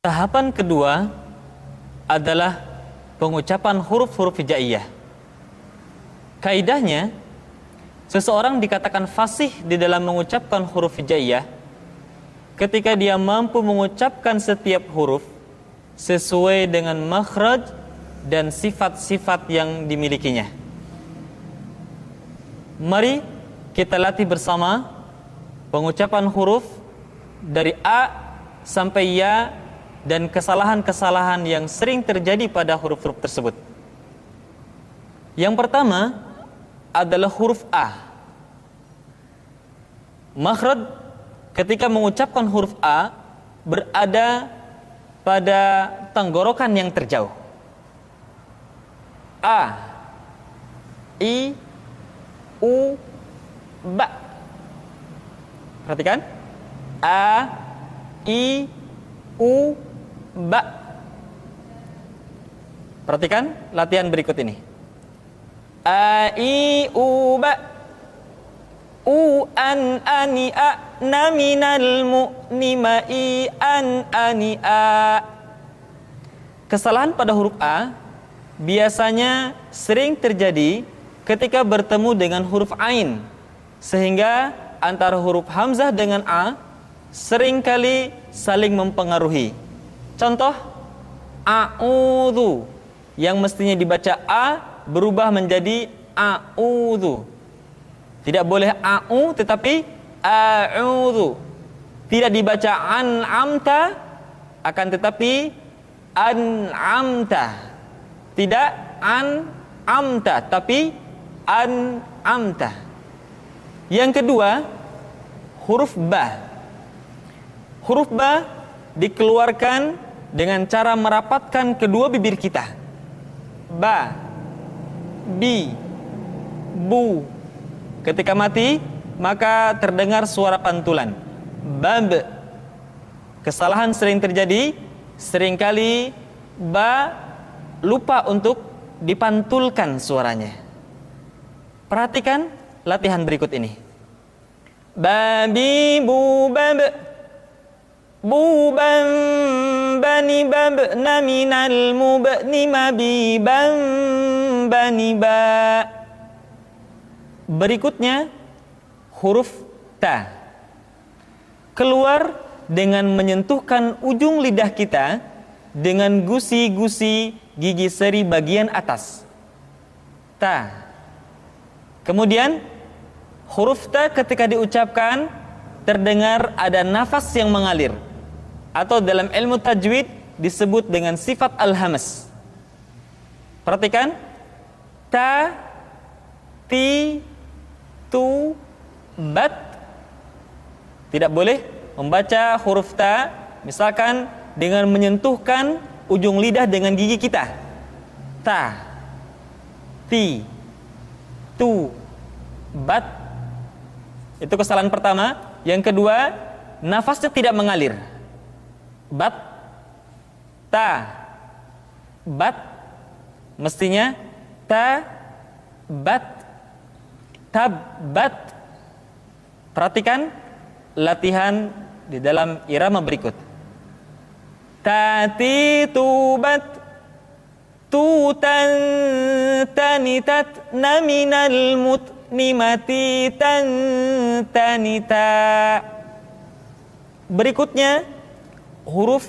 Tahapan kedua adalah pengucapan huruf-huruf hijaiyah. Kaidahnya, seseorang dikatakan fasih di dalam mengucapkan huruf hijaiyah ketika dia mampu mengucapkan setiap huruf sesuai dengan makhraj dan sifat-sifat yang dimilikinya. Mari kita latih bersama pengucapan huruf dari A sampai Ya dan kesalahan-kesalahan yang sering terjadi pada huruf-huruf tersebut. Yang pertama adalah huruf A. Makhraj ketika mengucapkan huruf A berada pada tenggorokan yang terjauh. A, I, U, Ba. Perhatikan. A, I, U, Ba. Perhatikan latihan berikut ini. A, I, U, Ba. U, an, ani, a, na, minal, mu, ni, ma, i, an, ani, a. Kesalahan pada huruf A biasanya sering terjadi ketika bertemu dengan huruf Ain, sehingga antara huruf Hamzah dengan A seringkali saling mempengaruhi. Contoh, a'udzu yang mestinya dibaca A berubah menjadi a'udzu. Tidak boleh a'u tetapi a'udzu. Tidak dibaca an'amta akan tetapi an'amta. Tidak an'amta tapi an'amta. Yang kedua, huruf Ba. Huruf Ba dikeluarkan dengan cara merapatkan kedua bibir kita. Ba, Bi, Bu. Ketika mati, maka terdengar suara pantulan. Bab. Kesalahan sering terjadi, seringkali Ba lupa untuk dipantulkan suaranya. Perhatikan latihan berikut ini. Babi, bu, bab. Buban, bani, bab, naminal, mubni, mabi, ban, bani, ba. Berikutnya huruf Ta. Keluar dengan menyentuhkan ujung lidah kita dengan gusi-gusi gigi seri bagian atas. Ta. Kemudian huruf Ta ketika diucapkan terdengar ada nafas yang mengalir, atau dalam ilmu tajwid disebut dengan sifat al-hamas. Perhatikan. Ta, ti, tu, bat. Tidak boleh membaca huruf Ta misalkan dengan menyentuhkan ujung lidah dengan gigi kita. Ta, ti, tu, bat. Itu kesalahan pertama. Yang kedua, nafasnya tidak mengalir. Bat, ta, bat. Mestinya ta, bat, tab, bat. Perhatikan latihan di dalam irama berikut. Tati, tubat, tutan, tanitat, naminal, mut, nimati, tan, tanita. Berikutnya huruf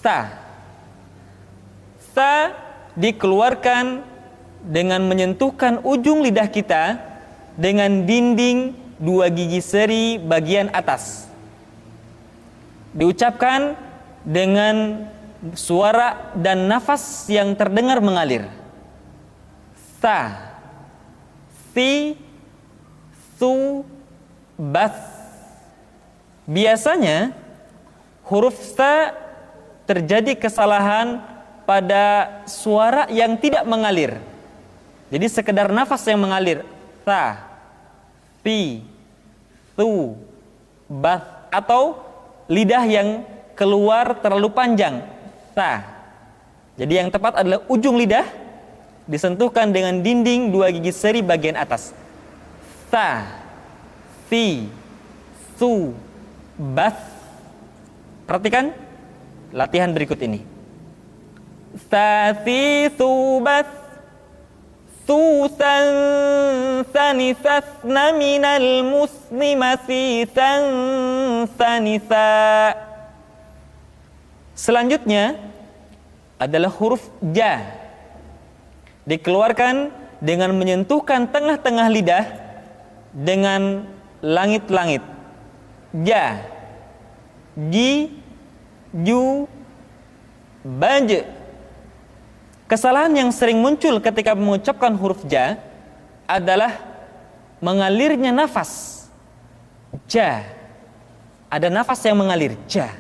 Sa. Sa dikeluarkan dengan menyentuhkan ujung lidah kita dengan dinding dua gigi seri bagian atas. Diucapkan dengan suara dan nafas yang terdengar mengalir. Sa, si, su, bas. Biasanya huruf Sa terjadi kesalahan pada suara yang tidak mengalir. Jadi sekedar nafas yang mengalir. Sa, si, su, bas. Atau lidah yang keluar terlalu panjang. Sa. Jadi yang tepat adalah ujung lidah disentuhkan dengan dinding dua gigi seri bagian atas. Sa, si, su, bas. Perhatikan latihan berikut ini. Sasi subas susan sanisasna minal muslimasi sanisa. Selanjutnya adalah huruf ja. Dikeluarkan dengan menyentuhkan tengah-tengah lidah dengan langit-langit. Ja, ji, ju, baj. Kesalahan yang sering muncul ketika mengucapkan huruf ja adalah mengalirnya nafas. Ja, ada nafas yang mengalir. Ja,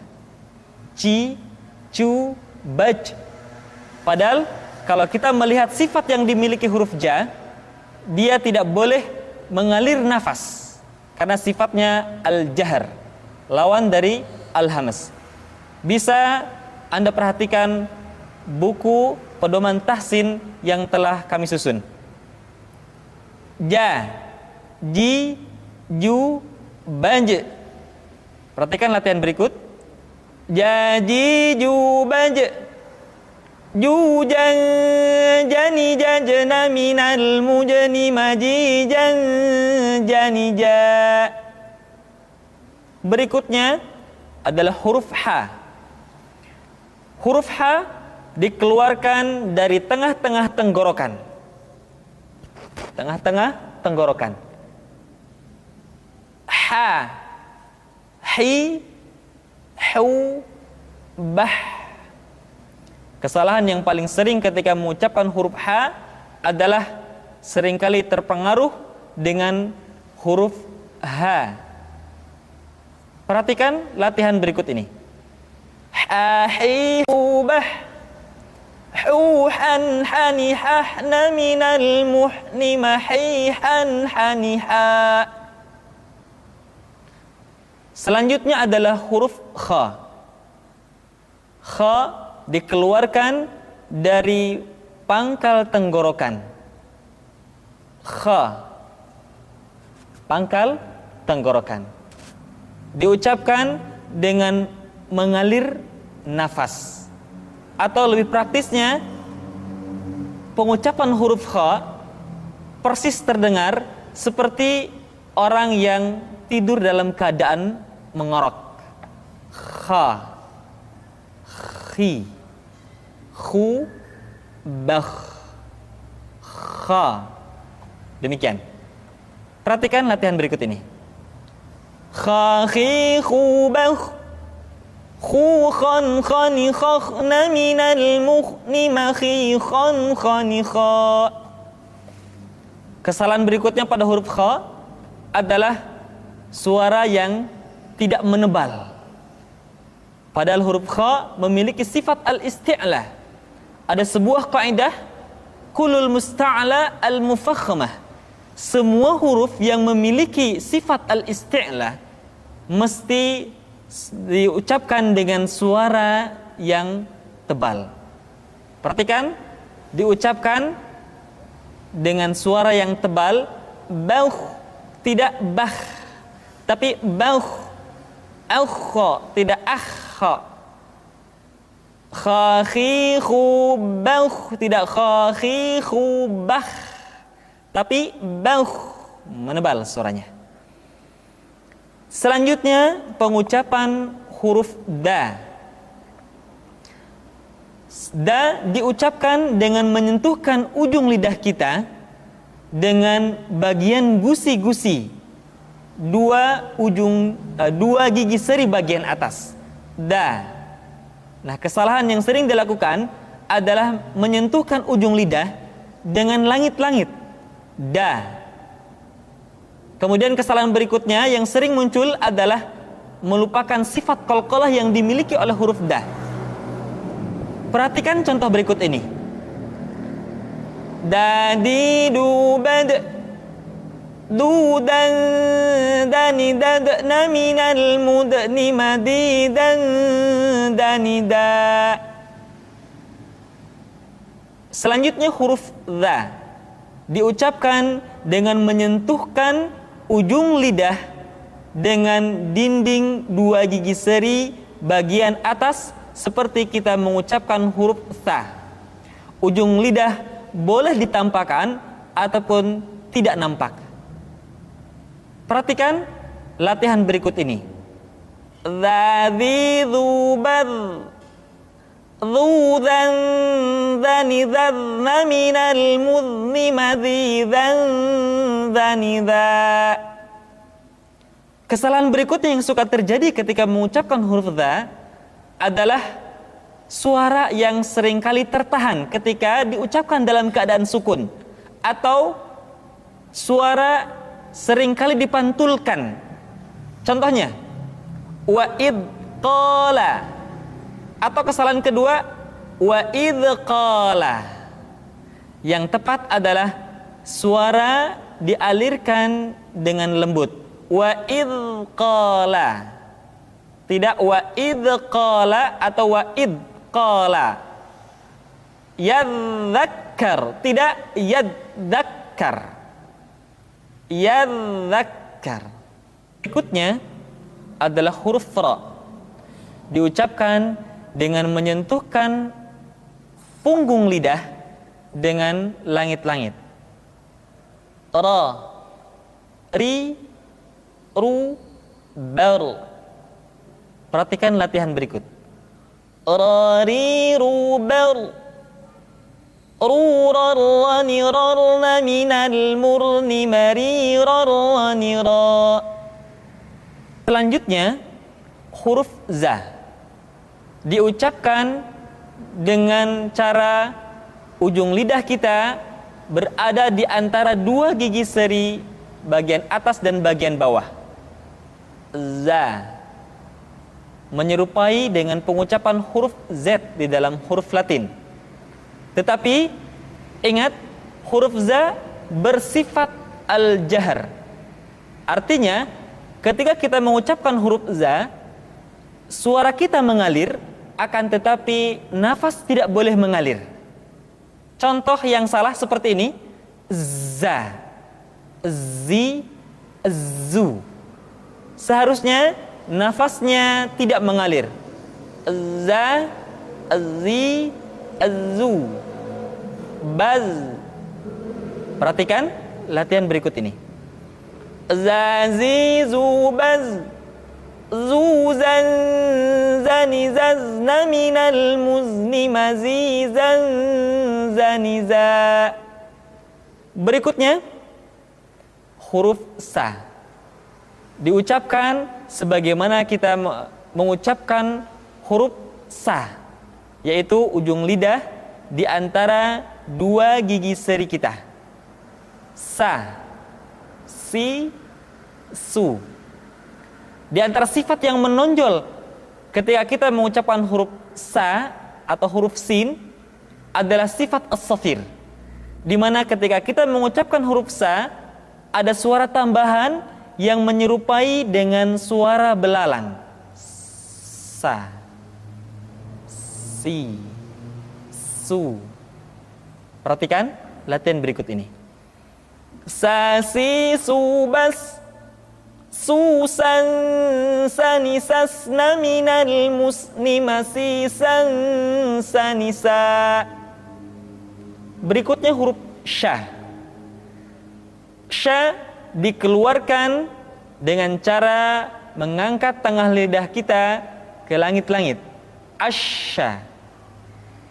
ci, cu, baj. Padahal kalau kita melihat sifat yang dimiliki huruf ja, dia tidak boleh mengalir nafas karena sifatnya al-jahr, lawan dari al-hamas. Bisa Anda perhatikan buku pedoman tahsin yang telah kami susun. Ja, ji, ju, banj. Perhatikan latihan berikut. Ja, ji, ju, banj. Ju, jan, jani, jajna, minal, mujani, maji, jan, jani, ja. Berikutnya adalah huruf ha. Huruf ha dikeluarkan dari tengah-tengah tenggorokan. Tengah-tengah tenggorokan. Ha, hi, hu, bah. Kesalahan yang paling sering ketika mengucapkan huruf ha adalah seringkali terpengaruh dengan huruf ha. Perhatikan latihan berikut ini. Ha, hi, hu, bah. Hu, han, hani, hahna, minal, muhni, mahi, han, hani, ha. Selanjutnya adalah huruf kha. Kha dikeluarkan dari pangkal tenggorokan. Kha, pangkal tenggorokan. Diucapkan dengan mengalir nafas. Atau lebih praktisnya, pengucapan huruf kha persis terdengar seperti orang yang tidur dalam keadaan mengorok. Kha, khi, khu, bakh, kha. Demikian. Perhatikan latihan berikut ini. Kha, khi, khu, bakh. Khu, khan, khani, khakhna, minal, mukhni, makhi, khan, khani, kha. Kesalahan berikutnya pada huruf kha adalah suara yang tidak menebal. Padahal huruf kha memiliki sifat al-isti'la. Ada sebuah kaidah, kulul musta'la al-mufakhmah. Semua huruf yang memiliki sifat al-isti'la mesti diucapkan dengan suara yang tebal. Perhatikan, diucapkan dengan suara yang tebal. Bauh, tidak bah, tapi bauh. Aukha, tidak akha. Kha, khi, khu, bauh, tidak kha, khi, khu, bah, tapi bauh, menebal suaranya. Selanjutnya pengucapan huruf da. Da diucapkan dengan menyentuhkan ujung lidah kita dengan bagian gusi-gusi dua gigi seri bagian atas. Da. Nah, kesalahan yang sering dilakukan adalah menyentuhkan ujung lidah dengan langit-langit. Da. Kemudian kesalahan berikutnya yang sering muncul adalah melupakan sifat qalqalah yang dimiliki oleh huruf da. Perhatikan contoh berikut ini. Dadi, du, bad. Du, dan, dani, dadna, minal, mudni, madi, dan, dani, da. Selanjutnya huruf dha. Diucapkan dengan menyentuhkan ujung lidah dengan dinding dua gigi seri bagian atas seperti kita mengucapkan huruf tha. Ujung lidah boleh ditampakkan ataupun tidak nampak. Perhatikan latihan berikut ini. Dzadzi dzubad dzudzan dzani dzadna minal muzni madzidzan dzani dza. Kesalahan berikutnya yang suka terjadi ketika mengucapkan huruf dza adalah suara yang seringkali tertahan ketika diucapkan dalam keadaan sukun, atau suara seringkali dipantulkan. Contohnya wa id qala, atau kesalahan kedua wa id qala. Yang tepat adalah suara dialirkan dengan lembut, wa id qala, tidak wa id qala atau wa id qala. Yadzakkar, tidak yadzakkar. Yadzakkar. Berikutnya adalah huruf ra, diucapkan dengan menyentuhkan punggung lidah dengan langit-langit. Ra, ri, ru, bar. Perhatikan latihan berikut. Ra, ri, ru, bar. Ru, rar, rani, rarna minal murni mari, rarani, ra. Selanjutnya huruf za, diucapkan dengan cara ujung lidah kita berada di antara dua gigi seri bagian atas dan bagian bawah. Za, menyerupai dengan pengucapan huruf Z di dalam huruf Latin. Tetapi ingat, huruf za bersifat al-jahr. Artinya ketika kita mengucapkan huruf za, suara kita mengalir, akan tetapi nafas tidak boleh mengalir. Contoh yang salah seperti ini: za, zi, zu. Seharusnya nafasnya tidak mengalir. Za, zi, zu, baz. Perhatikan latihan berikut ini. Zazi, zubaz, zuzan, zani, zazna minal muzni mazizan, zaniza. Berikutnya huruf sa, diucapkan sebagaimana kita mengucapkan huruf sa, yaitu ujung lidah di antara dua gigi seri kita. Sa, si, su. Di antara sifat yang menonjol ketika kita mengucapkan huruf sa atau huruf sin adalah sifat as-safir, di mana ketika kita mengucapkan huruf sa ada suara tambahan yang menyerupai dengan suara belalang. Sa, si, su. Perhatikan latihan berikut ini. Sa, si, su, bas, susan, sanisasna minal musni masisan, sanisa. Berikutnya huruf sya. Sya dikeluarkan dengan cara mengangkat tengah lidah kita ke langit-langit. Asya.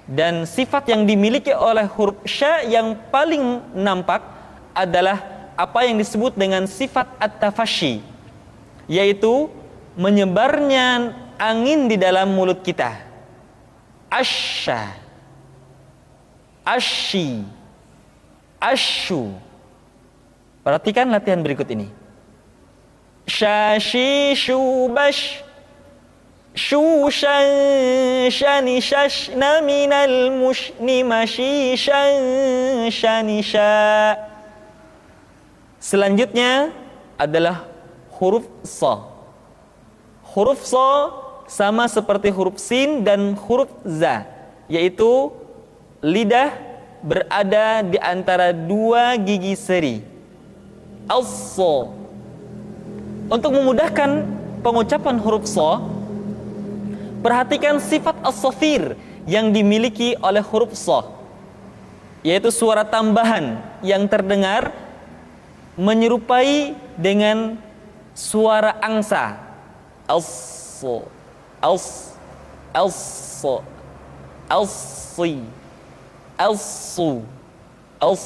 Dan sifat yang dimiliki oleh huruf sya yang paling nampak adalah apa yang disebut dengan sifat at-tafashi, yaitu menyebarnya angin di dalam mulut kita. Asya, asyi, asyu. Perhatikan latihan berikut ini. Syashi, syubash, syushan, shani, shashna minal mushni mashishan, shanisha. Selanjutnya adalah huruf sa. Huruf sa sama seperti huruf sin dan huruf za, yaitu lidah berada di antara dua gigi seri. As-sa. Untuk memudahkan pengucapan huruf sa, Perhatikan sifat as-safir yang dimiliki oleh huruf sha, yaitu suara tambahan yang terdengar menyerupai dengan suara angsa. As-so, as-so, as-si, as-su, as.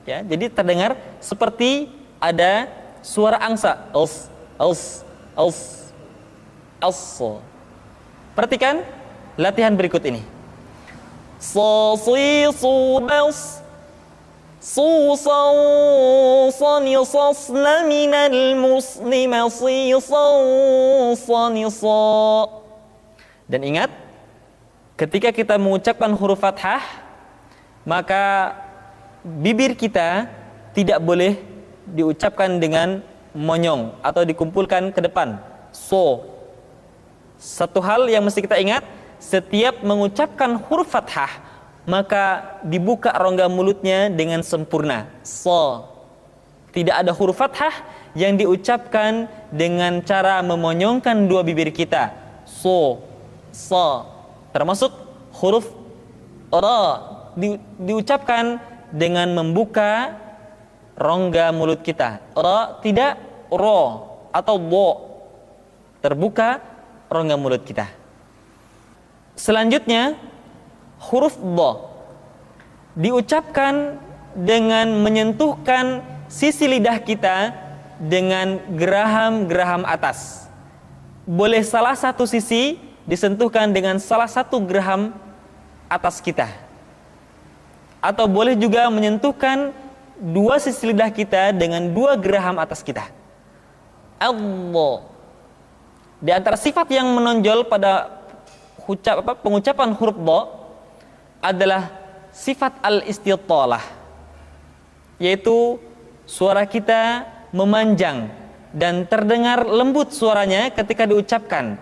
Ya, jadi terdengar seperti ada suara angsa. As, as, as, as-so. Perhatikan latihan berikut ini. Sa, si, su, bas, su, sa, sa, ni, sas, la, minal, muslima, si, sa, sa, ni, sa. Dan ingat, ketika kita mengucapkan huruf fathah, maka bibir kita tidak boleh diucapkan dengan monyong atau dikumpulkan ke depan. So, satu hal yang mesti kita ingat, setiap mengucapkan huruf fathah, maka dibuka rongga mulutnya dengan sempurna. So, tidak ada huruf fathah yang diucapkan dengan cara memonyongkan dua bibir kita. So, so, termasuk huruf ra diucapkan dengan membuka rongga mulut kita. Ra tidak ro atau bo, terbuka rongga mulut kita. Selanjutnya huruf dha diucapkan dengan menyentuhkan sisi lidah kita dengan geraham-geraham atas. Boleh salah satu sisi disentuhkan dengan salah satu geraham atas kita, atau boleh juga menyentuhkan dua sisi lidah kita dengan dua geraham atas kita. Allah. Di antara sifat yang menonjol pada pengucapan huruf dha adalah sifat al-istitalah, yaitu suara kita memanjang dan terdengar lembut suaranya ketika diucapkan.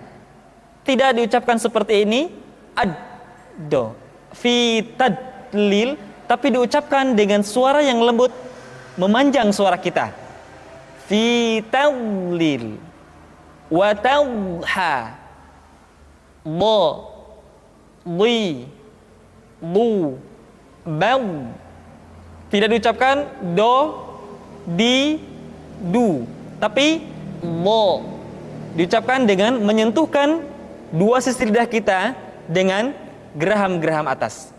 Tidak diucapkan seperti ini, ad-do, fi tadlil, tapi diucapkan dengan suara yang lembut, memanjang suara kita. Fi tadlil wa tadha, bo, li, lu, bal. Tidak diucapkan do, di, du, tapi lo. Diucapkan dengan menyentuhkan dua sisi lidah kita dengan geraham-geraham atas.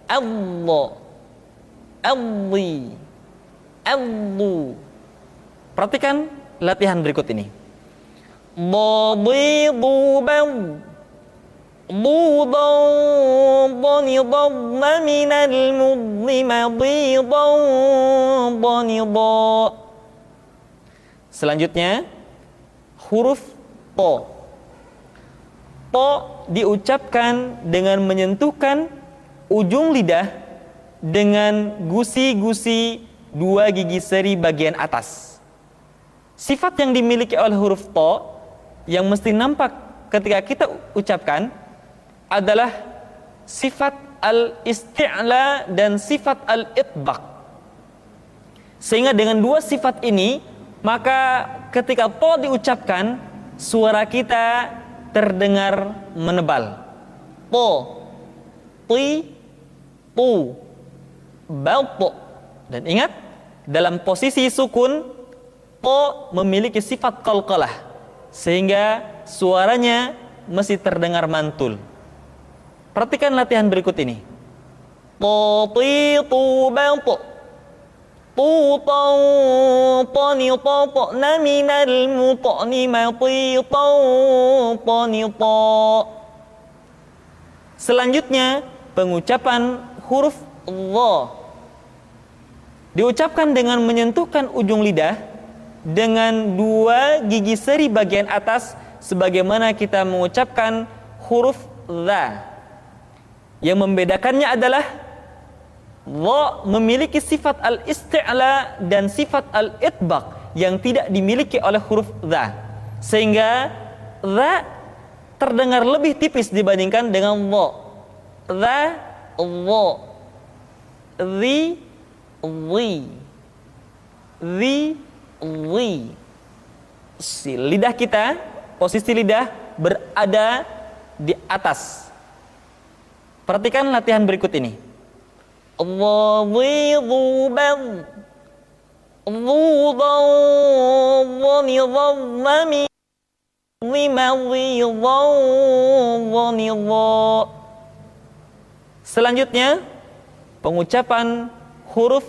Allah, alli, allu. Perhatikan latihan berikut ini. Dadidu bal, dudan danidadna minal mudlima didan danidad. Selanjutnya huruf to. To diucapkan dengan menyentuhkan ujung lidah dengan gusi-gusi dua gigi seri bagian atas. Sifat yang dimiliki oleh huruf to yang mesti nampak ketika kita ucapkan adalah sifat al-isti'la dan sifat al-itbaq. Sehingga dengan dua sifat ini, maka ketika to diucapkan, suara kita terdengar menebal. To, ti, tu, bal, to. Dan ingat, dalam posisi sukun, to memiliki sifat qalqalah, sehingga suaranya mesti terdengar mantul. Perhatikan latihan berikut ini. To, ti, tu, bal, to. Tu, tau, tani, tau, na, minal, mutani, mati, tau, tani, tau. Selanjutnya, pengucapan huruf dha diucapkan dengan menyentuhkan ujung lidah dengan dua gigi seri bagian atas, sebagaimana kita mengucapkan huruf dha. Yang membedakannya adalah dha memiliki sifat al-isti'la dan sifat al-itbaq yang tidak dimiliki oleh huruf dha, sehingga dha terdengar lebih tipis dibandingkan dengan dha. Dha, dha, dhi, dhi, dhi. Lidah kita, posisi lidah berada di atas. Perhatikan latihan berikut ini. Dhi-dhu-bad dhu-dha-dha-ni-dha-dha-mi lima-dhi-dha-dha-ni-dha. Selanjutnya pengucapan huruf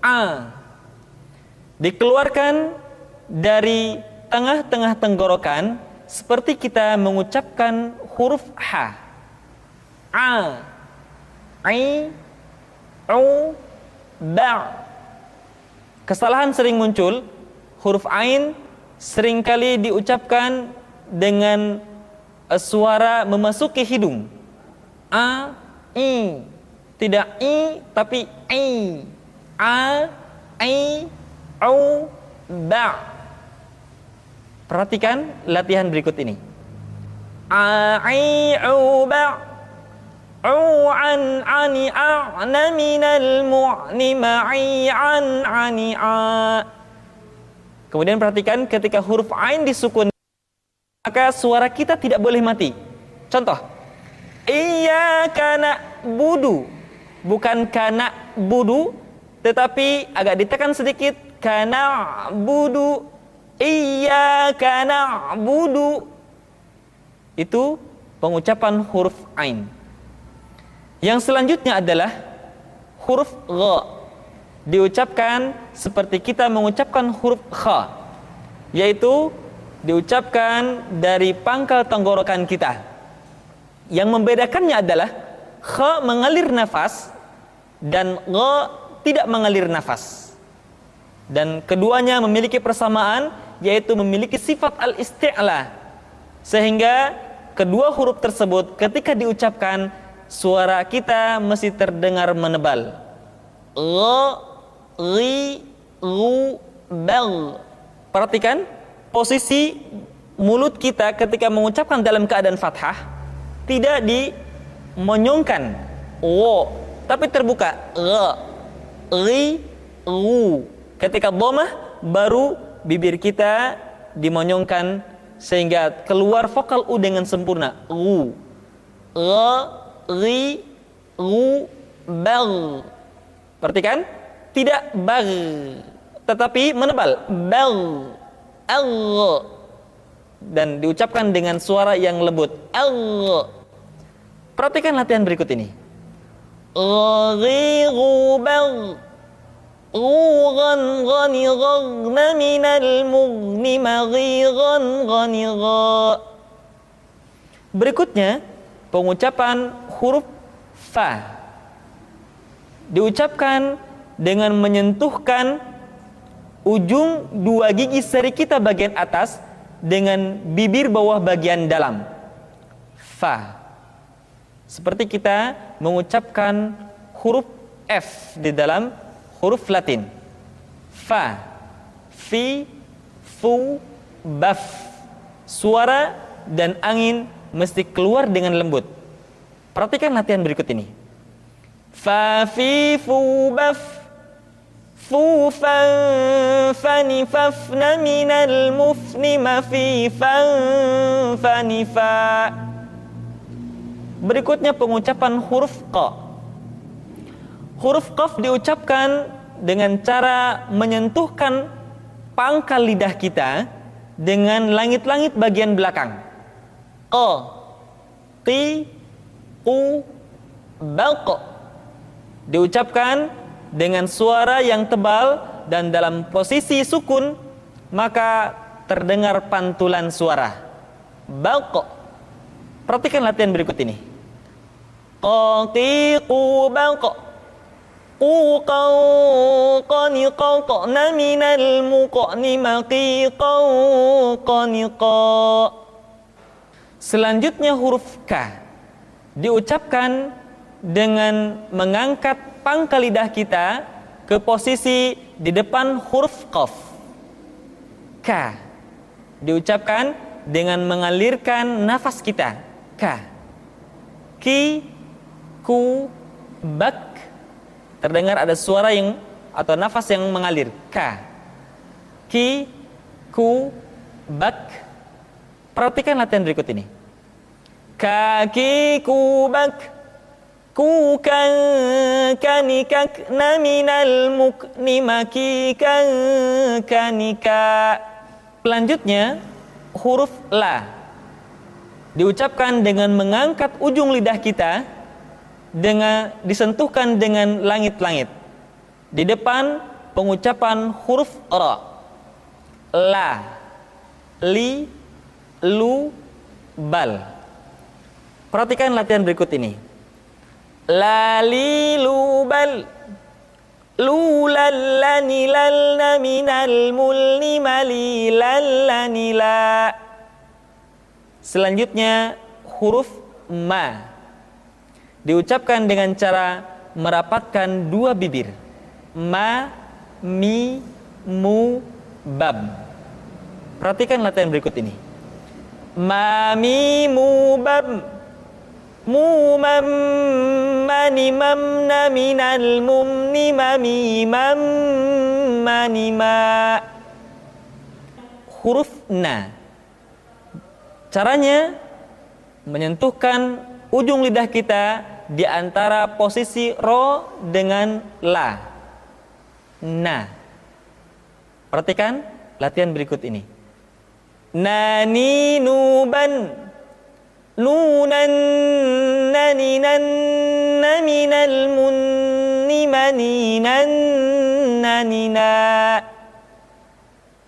A dikeluarkan dari tengah-tengah tenggorokan seperti kita mengucapkan huruf H. A, I, U, Ba. Kesalahan sering muncul, huruf Ain seringkali diucapkan dengan suara memasuki hidung. A, I. Tidak I, tapi I. A, I, U, Ba. Perhatikan latihan berikut ini. A, I, U, Ba. An ani a'na minal mu'ni ma'i an ani a. Kemudian perhatikan ketika huruf ain disukun, maka suara kita tidak boleh mati. Contoh, iyyaka na'budu, bukan kana budu, tetapi agak ditekan sedikit, kana budu, iyyaka na'budu. Itu pengucapan huruf ain. Yang selanjutnya adalah huruf gha. Diucapkan seperti kita mengucapkan huruf kha, yaitu diucapkan dari pangkal tenggorokan kita. Yang membedakannya adalah kha mengalir nafas dan gha tidak mengalir nafas. Dan keduanya memiliki persamaan, yaitu memiliki sifat al-isti'la. Sehingga kedua huruf tersebut ketika diucapkan, suara kita mesti terdengar menebal. Gha, ri, ru, bal. Perhatikan posisi mulut kita ketika mengucapkan dalam keadaan fathah, tidak dimonyongkan wo, tapi terbuka. Gha, ri, ru. Ketika dhammah, baru bibir kita dimonyongkan sehingga keluar vokal u dengan sempurna. Ru, gha, ri, ru, bal. Perhatikan, tidak bal, tetapi menebal. Bal, al, dan diucapkan dengan suara yang lembut. Al. Perhatikan latihan berikut ini. Ri, ru, bal. Ghan, ghani, ghagna minal mughni maghiran, ghani, gha. Berikutnya pengucapan huruf fa. Diucapkan dengan menyentuhkan ujung dua gigi seri kita bagian atas dengan bibir bawah bagian dalam. Fa. Seperti kita mengucapkan huruf F di dalam huruf Latin. Fa, fi, fu, baf. Suara dan angin mesti keluar dengan lembut. Perhatikan latihan berikut ini. Fa, fi, fu, baf. Fu, fan, fani, fafna minal mufni ma fi, fan, fani, fa. Berikutnya pengucapan huruf qa. Huruf qaf diucapkan dengan cara menyentuhkan pangkal lidah kita dengan langit-langit bagian belakang. Qa, qi, qu, balq. Diucapkan dengan suara yang tebal dan dalam posisi sukun, maka terdengar pantulan suara. Balq. Perhatikan latihan berikut ini. Qa, qi, qu, balq. Qaniqaqna minal muqni maqiqaqaniqa. Selanjutnya huruf K diucapkan dengan mengangkat pangkal lidah kita ke posisi di depan huruf Qaf. K diucapkan dengan mengalirkan nafas kita. K, ki, ku, bak. Terdengar ada suara yang atau nafas yang mengalir. Ka, ki, ku, bak. Perhatikan latihan berikut ini. Kaki kubak, kukan kanikak naminal mukni makikan kanika. Selanjutnya huruf la diucapkan dengan mengangkat ujung lidah kita, dengan disentuhkan dengan langit-langit. Di depan pengucapan huruf ra, la, li, lu, bal. Perhatikan latihan berikut ini. La, li, lu, bal. Lu, lallani, lalna, minal, mulni, mali, lallani, la. Selanjutnya huruf ma diucapkan dengan cara merapatkan dua bibir. Ma, mi, mu, bab. Perhatikan latihan berikut ini. Ma, mi, mu, bab. Mu, mam, mani, mamna, minal, mumni, mami, mam, mani, ma. Huruf na. Caranya menyentuhkan ujung lidah kita di antara posisi ro dengan la. Na. Perhatikan latihan berikut ini. Nani, nuban. Nunan, naninan, naminal, munni, maninan, nanina.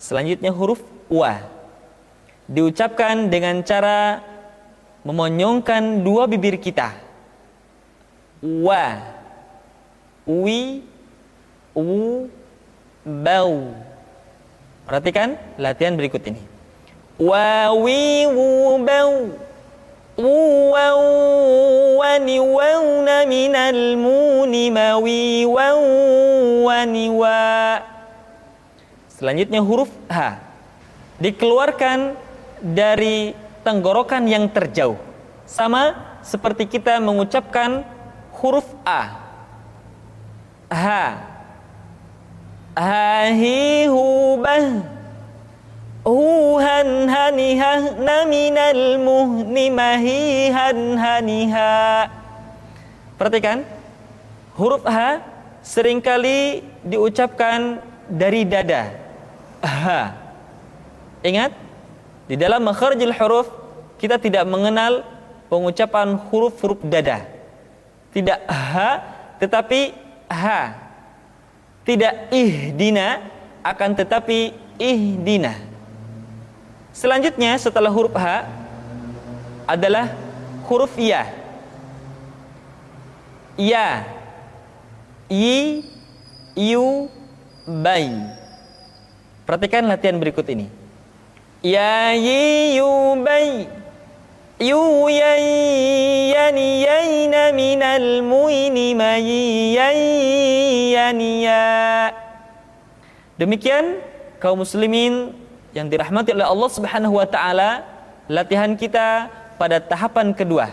Selanjutnya huruf wa diucapkan dengan cara memonyongkan dua bibir kita. Wa, wi, u, bau. Perhatikan latihan berikut ini. Wa, wi, wu, bau. Waw, wani, wawna, minal, muni, mawi, waw, wani, wa. Selanjutnya huruf ha dikeluarkan dari tenggorokan yang terjauh, sama seperti kita mengucapkan huruf a. Ha, hahi, hubah. Huhan, hanihah, naminal, muhni, mahihan, haniha. Perhatikan, huruf ha seringkali diucapkan dari dada. Ha. Ingat, di dalam makharijul huruf kita tidak mengenal pengucapan huruf-huruf dada. Tidak ha, tetapi ha. Tidak ihdina, akan tetapi ihdina. Selanjutnya setelah huruf ha adalah huruf ya. Ya, yi, yu, bai. Perhatikan latihan berikut ini. Ya, yi, yu, bai. Yu, yai, yani, yaina, minal, muini, mayi, yai, yani, ya. Demikian kaum muslimin yang dirahmati oleh Allah Subhanahu wa taala, latihan kita pada tahapan kedua.